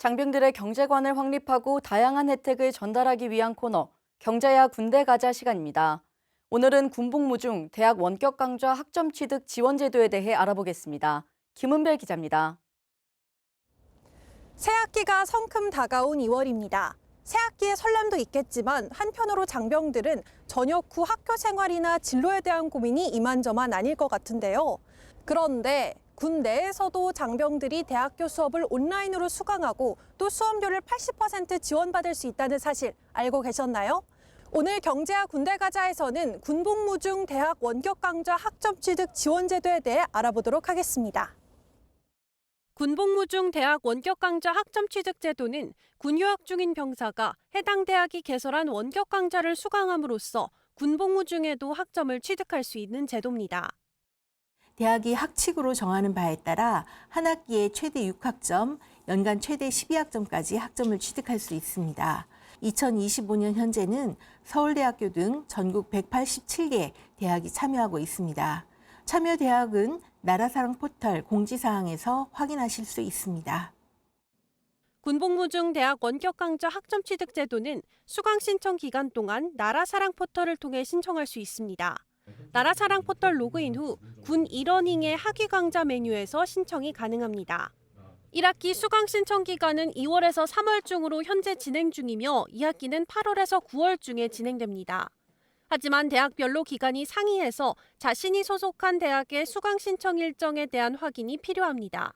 장병들의 경제관을 확립하고 다양한 혜택을 전달하기 위한 코너, 경자야 군대 가자 시간입니다. 오늘은 군복무 중 대학 원격 강좌 학점 취득 지원 제도에 대해 알아보겠습니다. 김은별 기자입니다. 새학기가 성큼 다가온 2월입니다. 새학기의 설렘도 있겠지만 한편으로 장병들은 전역 후 학교 생활이나 진로에 대한 고민이 이만저만 아닐 것 같은데요. 그런데 군 내에서도 장병들이 대학교 수업을 온라인으로 수강하고 또 수업료를 80% 지원받을 수 있다는 사실 알고 계셨나요? 오늘 경제야 군대 가자에서는 군복무 중 대학 원격 강좌 학점 취득 지원 제도에 대해 알아보도록 하겠습니다. 군복무 중 대학 원격 강좌 학점 취득 제도는 군 휴학 중인 병사가 해당 대학이 개설한 원격 강좌를 수강함으로써 군복무 중에도 학점을 취득할 수 있는 제도입니다. 대학이 학칙으로 정하는 바에 따라 한 학기에 최대 6학점, 연간 최대 12학점까지 학점을 취득할 수 있습니다. 2025년 현재는 서울대학교 등 전국 187개 대학이 참여하고 있습니다. 참여 대학은 나라사랑 포털 공지사항에서 확인하실 수 있습니다. 군복무 중 대학 원격 강좌 학점 취득 제도는 수강 신청 기간 동안 나라사랑 포털을 통해 신청할 수 있습니다. 나라사랑 포털 로그인 후 군 이러닝의 학위 강좌 메뉴에서 신청이 가능합니다. 1학기 수강 신청 기간은 2월에서 3월 중으로 현재 진행 중이며 2학기는 8월에서 9월 중에 진행됩니다. 하지만 대학별로 기간이 상이해서 자신이 소속한 대학의 수강 신청 일정에 대한 확인이 필요합니다.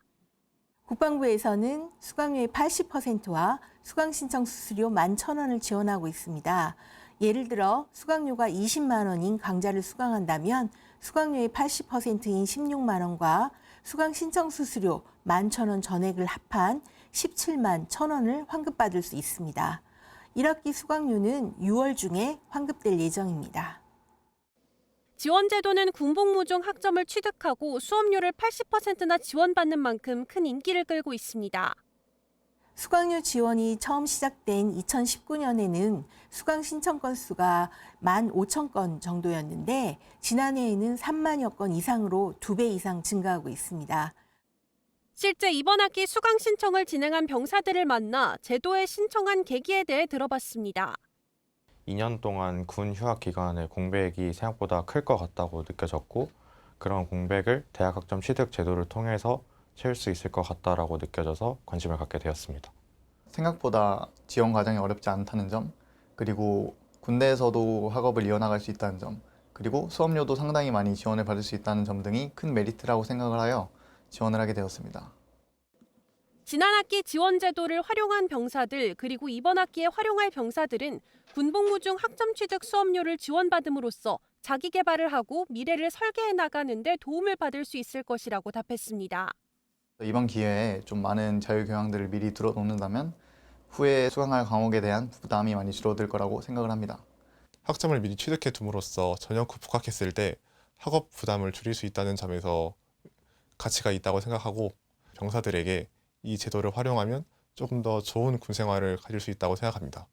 국방부에서는 수강료의 80%와 수강 신청 수수료 11,000원을 지원하고 있습니다. 예를 들어 수강료가 20만 원인 강좌를 수강한다면 수강료의 80%인 16만 원과 수강 신청 수수료 11,000원 전액을 합한 17만 1,000원을 환급받을 수 있습니다. 1학기 수강료는 6월 중에 환급될 예정입니다. 지원 제도는 군복무 중 학점을 취득하고 수업료를 80%나 지원받는 만큼 큰 인기를 끌고 있습니다. 수강료 지원이 처음 시작된 2019년에는 수강 신청 건수가 15,000건 정도였는데 지난해에는 3만여 건 이상으로 2배 이상 증가하고 있습니다. 실제 이번 학기 수강 신청을 진행한 병사들을 만나 제도에 신청한 계기에 대해 들어봤습니다. 2년 동안 군 휴학 기간에 공백이 생각보다 클 것 같다고 느껴졌고 그런 공백을 대학 학점 취득 제도를 통해서 채울 수 있을 것 같다라고 느껴져서 관심을 갖게 되었습니다. 생각보다 지원 과정이 어렵지 않다는 점, 그리고 군대에서도 학업을 이어나갈 수 있다는 점, 그리고 수업료도 상당히 많이 지원을 받을 수 있다는 점 등이 큰 메리트라고 생각을 하여 지원을 하게 되었습니다. 지난 학기 지원 제도를 활용한 병사들 그리고 이번 학기에 활용할 병사들은 군복무 중 학점 취득 수업료를 지원받음으로써 자기 개발을 하고 미래를 설계해 나가는 데 도움을 받을 수 있을 것이라고 답했습니다. 이번 기회에 좀 많은 자유교양들을 미리 들어놓는다면 후에 수강할 과목에 대한 부담이 많이 줄어들 거라고 생각을 합니다. 학점을 미리 취득해 둠으로써 전역 후 복학했을 때 학업 부담을 줄일 수 있다는 점에서 가치가 있다고 생각하고 병사들에게 이 제도를 활용하면 조금 더 좋은 군 생활을 가질 수 있다고 생각합니다.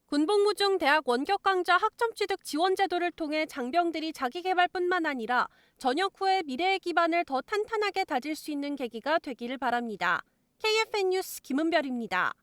군복무 중 대학 원격 강좌 학점 취득 지원 제도를 통해 장병들이 자기 개발뿐만 아니라 전역 후의 미래의 기반을 더 탄탄하게 다질 수 있는 계기가 되기를 바랍니다. KFN 뉴스 김은별입니다.